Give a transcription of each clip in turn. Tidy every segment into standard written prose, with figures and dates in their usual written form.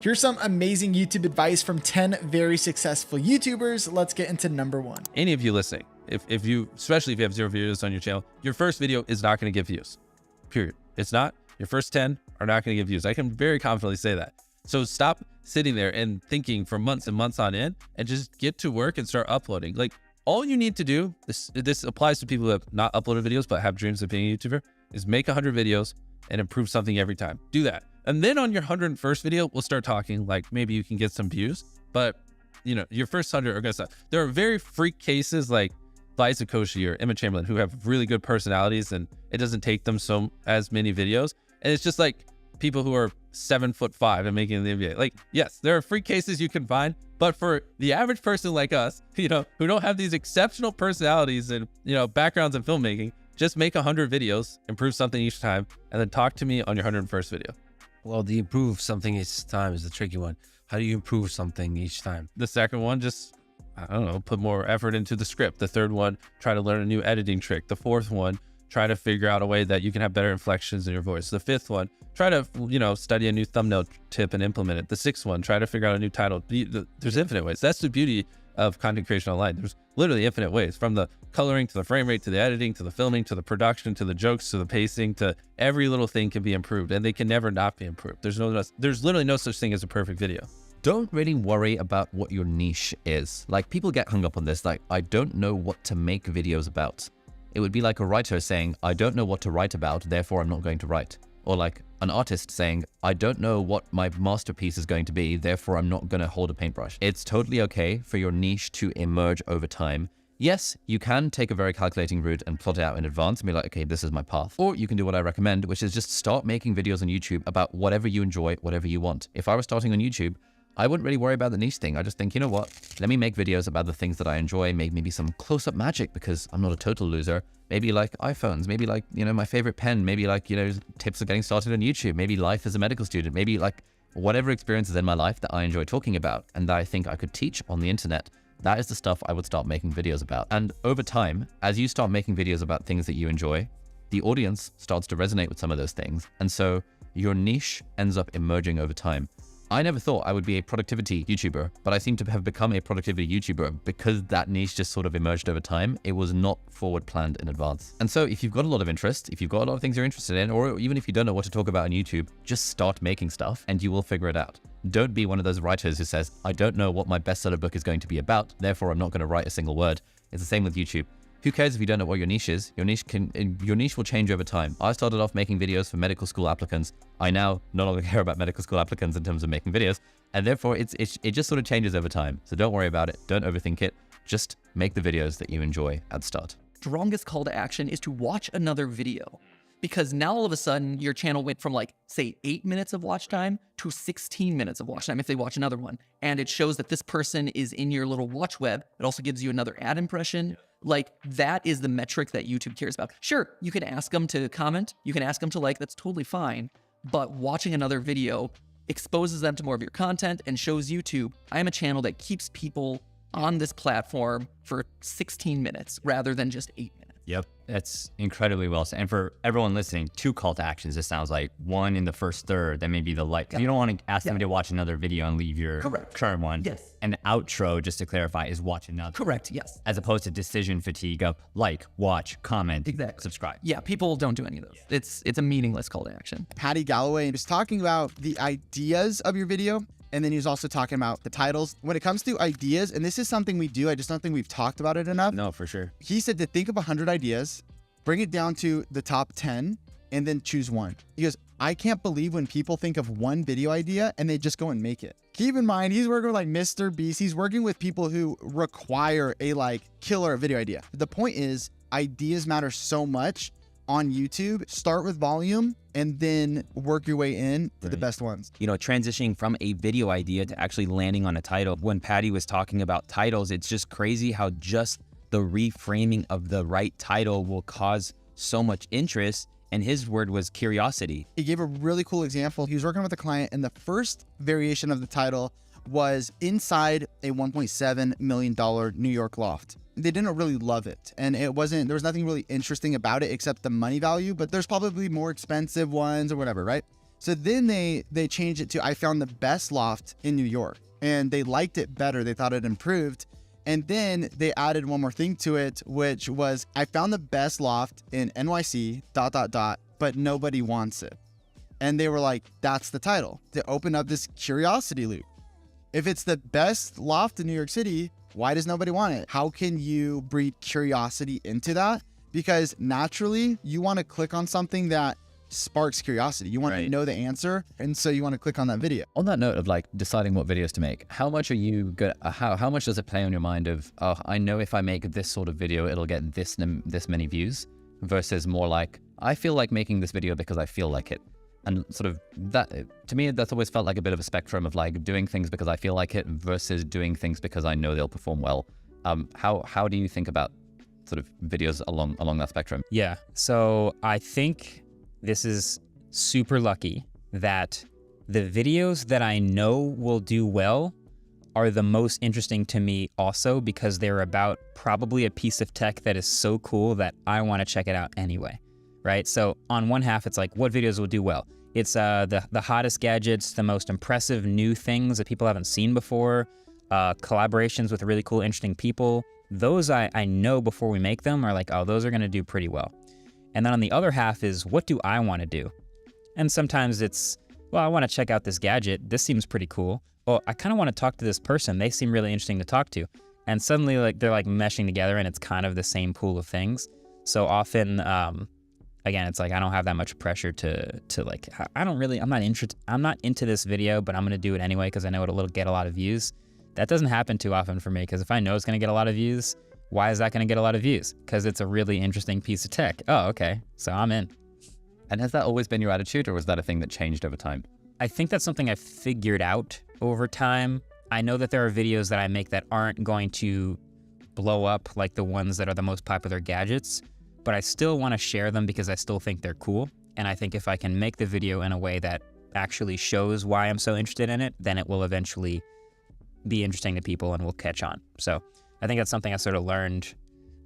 Here's some amazing YouTube advice from 10 very successful YouTubers. Let's get into number 1. Any of you listening, if you, especially if you have 0 videos on your channel, your first video is not going to get views, period. It's not. Your first 10 are not going to get views. I can very confidently say that. So stop sitting there and thinking for months and months on end and just get to work and start uploading. Like, all you need to do, this applies to people who have not uploaded videos but have dreams of being a YouTuber, is make 100 videos and improve something every time. Do that. And then on your 101st video, we'll start talking like maybe you can get some views, but you know, your first 100 are gonna suck. There are very freak cases like Liza Koshy or Emma Chamberlain who have really good personalities and it doesn't take them as many videos. And it's just like people who are 7'5" and making the NBA. Like, yes, there are freak cases you can find, but for the average person like us, you know, who don't have these exceptional personalities and, you know, backgrounds in filmmaking, just make 100 videos, improve something each time, and then talk to me on your 101st video. Well, the improve something each time is the tricky one. How do you improve something each time? The second one, just, I don't know, put more effort into the script. The third one, try to learn a new editing trick. The fourth one, try to figure out a way that you can have better inflections in your voice. The fifth one, try to, you know, study a new thumbnail tip and implement it. The sixth one, try to figure out a new title. There's infinite ways. That's the beauty of content creation online. There's literally infinite ways, from the coloring to the frame rate, to the editing, to the filming, to the production, to the jokes, to the pacing, to every little thing can be improved, and they can never not be improved. There's literally no such thing as a perfect video. Don't really worry about what your niche is. Like, people get hung up on this, like, I don't know what to make videos about. It would be like a writer saying, I don't know what to write about, therefore I'm not going to write. Or like an artist saying, I don't know what my masterpiece is going to be, therefore I'm not going to hold a paintbrush. It's totally okay for your niche to emerge over time. Yes, you can take a very calculating route and plot it out in advance and be like, okay, this is my path. Or you can do what I recommend, which is just start making videos on YouTube about whatever you enjoy, whatever you want. If I was starting on YouTube, I wouldn't really worry about the niche thing. I just think, you know what, let me make videos about the things that I enjoy, maybe some close-up magic because I'm not a total loser. Maybe like iPhones, maybe like, you know, my favorite pen, maybe like, you know, tips of getting started on YouTube, maybe life as a medical student, maybe like whatever experiences in my life that I enjoy talking about and that I think I could teach on the internet. That is the stuff I would start making videos about. And over time, as you start making videos about things that you enjoy, the audience starts to resonate with some of those things. And so your niche ends up emerging over time. I never thought I would be a productivity YouTuber, but I seem to have become a productivity YouTuber because that niche just sort of emerged over time. It was not forward planned in advance. And so if you've got a lot of interest, if you've got a lot of things you're interested in, or even if you don't know what to talk about on YouTube, just start making stuff and you will figure it out. Don't be one of those writers who says, I don't know what my bestseller book is going to be about, therefore I'm not going to write a single word. It's the same with YouTube. Who cares if you don't know what your niche is? Your niche will change over time. I started off making videos for medical school applicants. I now no longer care about medical school applicants in terms of making videos, and therefore it just sort of changes over time. So don't worry about it. Don't overthink it. Just make the videos that you enjoy at the start. Strongest call to action is to watch another video, because now all of a sudden your channel went from like, say, 8 minutes of watch time to 16 minutes of watch time if they watch another one. And it shows that this person is in your little watch web. It also gives you another ad impression. Like, that is the metric that YouTube cares about. Sure, you can ask them to comment, you can ask them to like, that's totally fine. But watching another video exposes them to more of your content and shows YouTube, I am a channel that keeps people on this platform for 16 minutes rather than just 8 minutes. Yep, that's incredibly well said. And for everyone listening, 2 call to actions. It sounds like one in the first third, then maybe the like. You don't want to ask them to watch another video and leave your current one. Yes. And the outro, just to clarify, is watch another. Correct, yes. As opposed to decision fatigue of like, watch, comment, subscribe. Yeah, people don't do any of those. It's a meaningless call to action. Patty Galloway was talking about the ideas of your video, and then he was also talking about the titles. When it comes to ideas, and this is something we do, I just don't think we've talked about it enough. No, for sure. He said to think of 100 ideas, bring it down to the top 10, and then choose one. He goes, I can't believe when people think of one video idea and they just go and make it. Keep in mind, he's working with like Mr. Beast. He's working with people who require a like killer video idea. The point is, ideas matter so much on YouTube. Start with volume and then work your way in to the best ones. You know, transitioning from a video idea to actually landing on a title. When Patty was talking about titles, it's just crazy how just the reframing of the right title will cause so much interest. And his word was curiosity. He gave a really cool example. He was working with a client and the first variation of the title was inside a $1.7 million New York loft. They didn't really love it. And there was nothing really interesting about it except the money value, but there's probably more expensive ones or whatever, right? So then they changed it to, I found the best loft in New York, and they liked it better. They thought it improved. And then they added one more thing to it, which was, I found the best loft in NYC, ... but nobody wants it. And they were like, that's the title, to open up this curiosity loop. If it's the best loft in New York City, why does nobody want it? How can you breed curiosity into that? Because naturally, you want to click on something that sparks curiosity. You want to know the answer, and so you want to click on that video. On that note of like deciding what videos to make, how much are you good? How much does it play on your mind of, oh, I know if I make this sort of video, it'll get this many views, versus more like, I feel like making this video because I feel like it. And sort of that, to me, that's always felt like a bit of a spectrum of like doing things because I feel like it versus doing things because I know they'll perform well. How do you think about sort of videos along that spectrum? Yeah, so I think this is super lucky that the videos that I know will do well are the most interesting to me also, because they're about probably a piece of tech that is so cool that I want to check it out anyway, right? So on one half, it's like, what videos will do well? It's the hottest gadgets, the most impressive new things that people haven't seen before, collaborations with really cool, interesting people. Those I know before we make them are like, oh, those are going to do pretty well. And then on the other half is, what do I want to do? And sometimes it's, well, I want to check out this gadget. This seems pretty cool. Well, I kind of want to talk to this person. They seem really interesting to talk to. And suddenly like they're like meshing together and it's kind of the same pool of things. So often, again, it's like, I don't have that much pressure to like, I'm not into this video, but I'm going to do it anyway because I know it'll get a lot of views. That doesn't happen too often for me, because if I know it's going to get a lot of views, why is that going to get a lot of views? Because it's a really interesting piece of tech. Oh, okay. So I'm in. And has that always been your attitude, or was that a thing that changed over time? I think that's something I figured out over time. I know that there are videos that I make that aren't going to blow up like the ones that are the most popular gadgets, but I still want to share them because I still think they're cool. And I think if I can make the video in a way that actually shows why I'm so interested in it, then it will eventually be interesting to people and will catch on. So I think that's something I sort of learned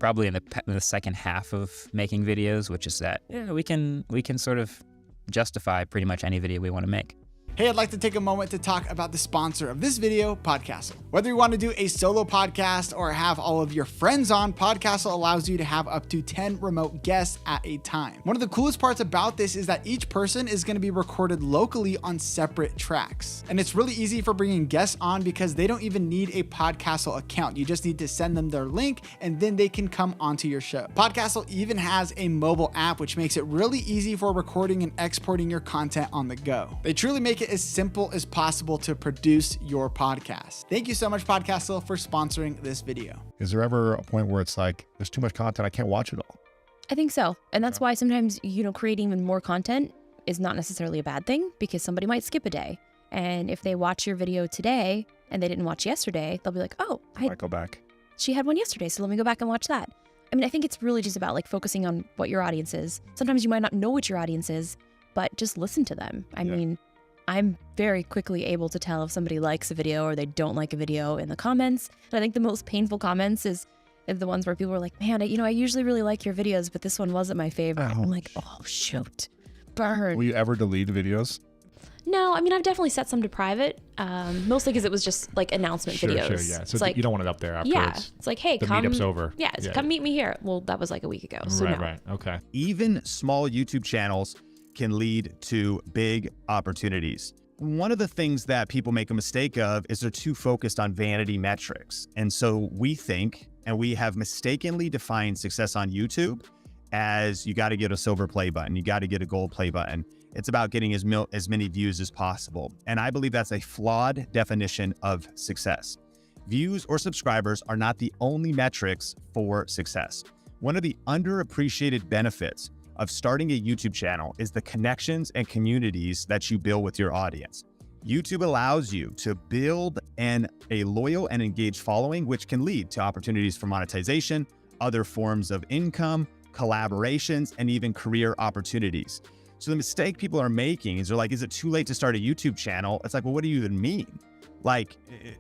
probably in the second half of making videos, which is that we can sort of justify pretty much any video we want to make. Hey, I'd like to take a moment to talk about the sponsor of this video, Podcastle. Whether you want to do a solo podcast or have all of your friends on, Podcastle allows you to have up to 10 remote guests at a time. One of the coolest parts about this is that each person is going to be recorded locally on separate tracks. And it's really easy for bringing guests on because they don't even need a Podcastle account. You just need to send them their link and then they can come onto your show. Podcastle even has a mobile app, which makes it really easy for recording and exporting your content on the go. They truly make it as simple as possible to produce your podcast. Thank you so much, Podcastle, for sponsoring this video. Is there ever a point where it's like, there's too much content, I can't watch it all? I think so. And that's why sometimes, creating even more content is not necessarily a bad thing, because somebody might skip a day. And if they watch your video today and they didn't watch yesterday, they'll be like, oh, I might go back. She had one yesterday, so let me go back and watch that. I mean, I think it's really just about like focusing on what your audience is. Sometimes you might not know what your audience is, but just listen to them. I mean, I'm very quickly able to tell if somebody likes a video or they don't like a video in the comments. And I think the most painful comments is the ones where people are like, man, I usually really like your videos, but this one wasn't my favorite. Ouch. I'm like, oh, shoot. Burn. Will you ever delete videos? No, I mean, I've definitely set some to private, mostly because it was just like announcement videos. Sure, yeah. So it's like, you don't want it up there afterwards. Yeah, it's like, hey, the come. meetup's over. Yeah, come meet me here. Well, that was like a week ago, so no. Right, okay. Even small YouTube channels can lead to big opportunities. One of the things that people make a mistake of is they're too focused on vanity metrics. And so we think, and we have mistakenly defined success on YouTube as you got to get a silver play button, you got to get a gold play button. It's about getting as many views as possible. And I believe that's a flawed definition of success. Views or subscribers are not the only metrics for success. One of the underappreciated benefits of starting a YouTube channel is the connections and communities that you build with your audience. YouTube allows you to build a loyal and engaged following, which can lead to opportunities for monetization, other forms of income, collaborations, and even career opportunities. So the mistake people are making is they're like, is it too late to start a YouTube channel? It's like, well, what do you even mean? Like,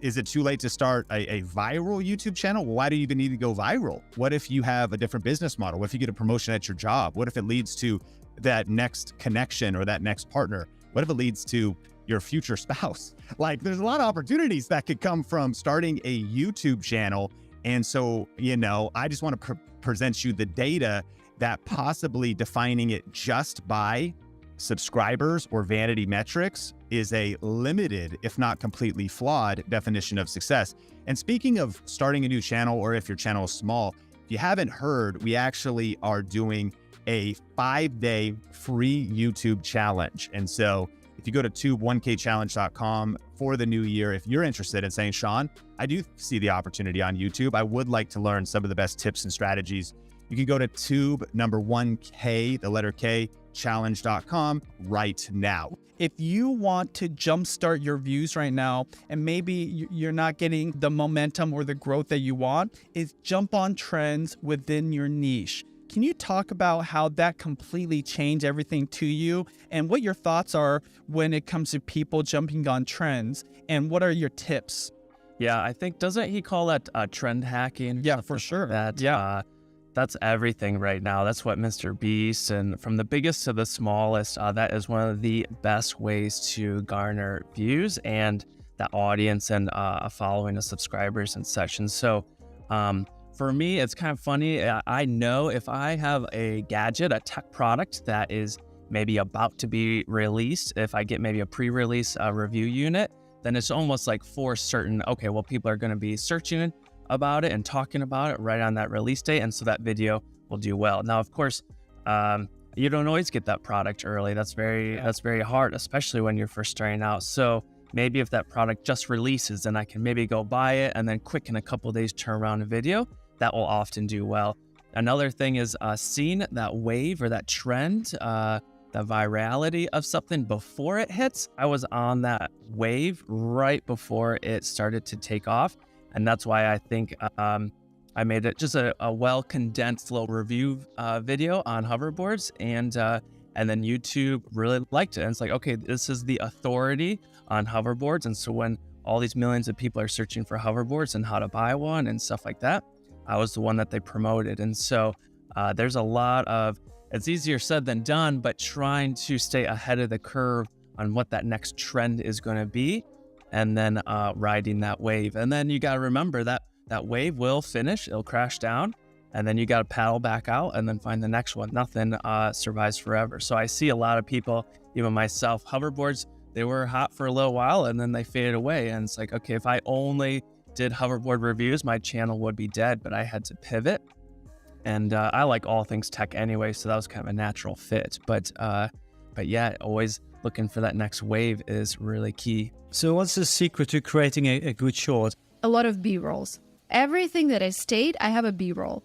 is it too late to start a viral YouTube channel? Well, why do you even need to go viral? What if you have a different business model? What if you get a promotion at your job? What if it leads to that next connection or that next partner? What if it leads to your future spouse? Like, there's a lot of opportunities that could come from starting a YouTube channel. And so, I just want to present you the data that possibly defining it just by subscribers or vanity metrics is a limited, if not completely flawed, definition of success. And speaking of starting a new channel, or if your channel is small, if you haven't heard, we actually are doing a 5-day free YouTube challenge. And so if you go to tube1kchallenge.com for the new year, if you're interested in saying, Sean, I do see the opportunity on YouTube, I would like to learn some of the best tips and strategies, you can go to tube1k, the letter K, challenge.com right now. If you want to jumpstart your views right now, and maybe you're not getting the momentum or the growth that you want, is jump on trends within your niche. Can you talk about how that completely changed everything to you, and what your thoughts are when it comes to people jumping on trends, and what are your tips? Yeah, I think, doesn't he call that trend hacking? Yeah, for sure. That's everything right now. That's what Mr. Beast, and from the biggest to the smallest, that is one of the best ways to garner views and that audience and a following of subscribers and such. And so for me, it's kind of funny. I know if I have a gadget, a tech product that is maybe about to be released, if I get maybe a pre-release review unit, then it's almost like for certain, okay, well, people are going to be searching about it and talking about it right on that release date, and so that video will do well. Now, of course, you don't always get that product early. That's very hard, especially when you're first starting out. So maybe if that product just releases, then I can maybe go buy it and then quick in a couple of days turn around a video. That will often do well. Another thing is seeing that wave or that trend, the virality of something before it hits. I was on that wave right before it started to take off. And that's why I think I made it just a well-condensed little review video on hoverboards, and then YouTube really liked it. And it's like, okay, this is the authority on hoverboards. And so when all these millions of people are searching for hoverboards and how to buy one and stuff like that, I was the one that they promoted. And so there's a lot of, it's easier said than done, but trying to stay ahead of the curve on what that next trend is going to be, and then riding that wave. And then you got to remember that that wave will finish, it'll crash down, and then you got to paddle back out and then find the next one. Nothing survives forever. So I see a lot of people, even myself, hoverboards, they were hot for a little while and then they faded away. And it's like, okay, if I only did hoverboard reviews, my channel would be dead, but I had to pivot. And I like all things tech anyway, so that was kind of a natural fit. But yeah, always looking for that next wave is really key. So what's the secret to creating a good short? A lot of B-rolls. Everything that I state, I have a B-roll.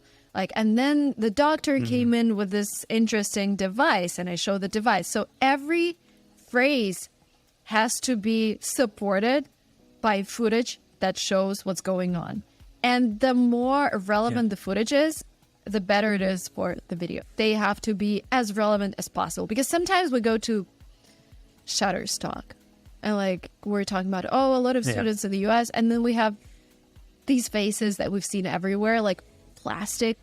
And then the doctor came in with this interesting device, and I show the device. So every phrase has to be supported by footage that shows what's going on. And the more relevant the footage is, the better it is for the video. They have to be as relevant as possible, because sometimes we go to Shutterstock and we're talking about, a lot of students in the US, and then we have these faces that we've seen everywhere, like plastic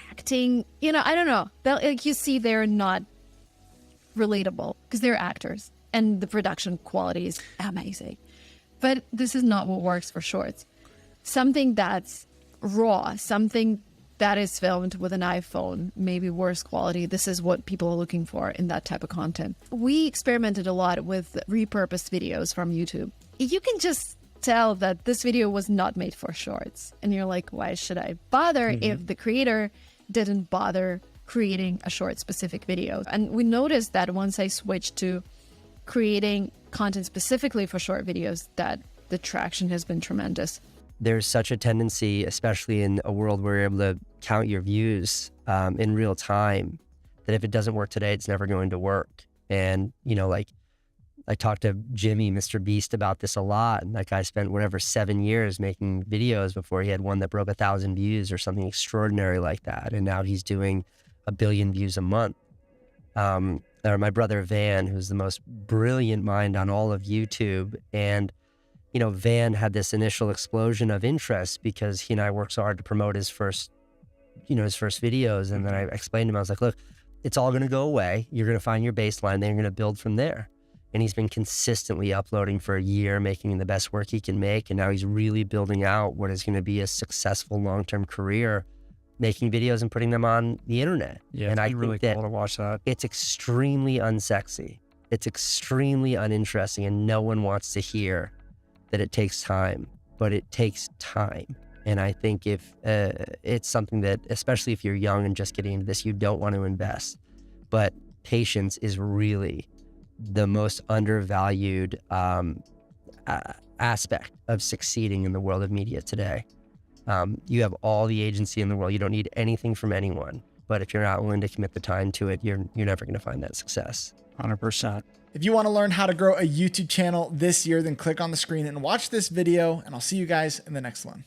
acting, I don't know. You see, they're not relatable because they're actors and the production quality is amazing. But this is not what works for shorts. Something that's raw, something that is filmed with an iPhone, maybe worse quality. This is what people are looking for in that type of content. We experimented a lot with repurposed videos from YouTube. You can just tell that this video was not made for shorts. And you're like, why should I bother if the creator didn't bother creating a short specific video? And we noticed that once I switched to creating content specifically for short videos, that the traction has been tremendous. There's such a tendency, especially in a world where you're able to count your views in real time, that if it doesn't work today, it's never going to work. And, I talked to Jimmy, Mr. Beast, about this a lot. And that guy spent 7 years making videos before he had one that broke 1,000 views or something extraordinary like that. And now he's doing 1 billion views a month. Or my brother Van, who's the most brilliant mind on all of YouTube. And Van had this initial explosion of interest because he and I worked so hard to promote his first videos. And then I explained to him, I was like, look, it's all going to go away. You're going to find your baseline, then you're going to build from there. and he's been consistently uploading for a year, making the best work he can make. And now he's really building out what is going to be a successful long-term career, making videos and putting them on the internet. Yeah, and I it's think really that cool to watch that. it's extremely unsexy. It's extremely uninteresting, and no one wants to hear that it takes time, but it takes time. And I think if it's something that, especially if you're young and just getting into this, you don't want to invest. But patience is really the most undervalued aspect of succeeding in the world of media today. You have all the agency in the world. You don't need anything from anyone. But if you're not willing to commit the time to it, you're never going to find that success. 100%. If you want to learn how to grow a YouTube channel this year, then click on the screen and watch this video, and I'll see you guys in the next one.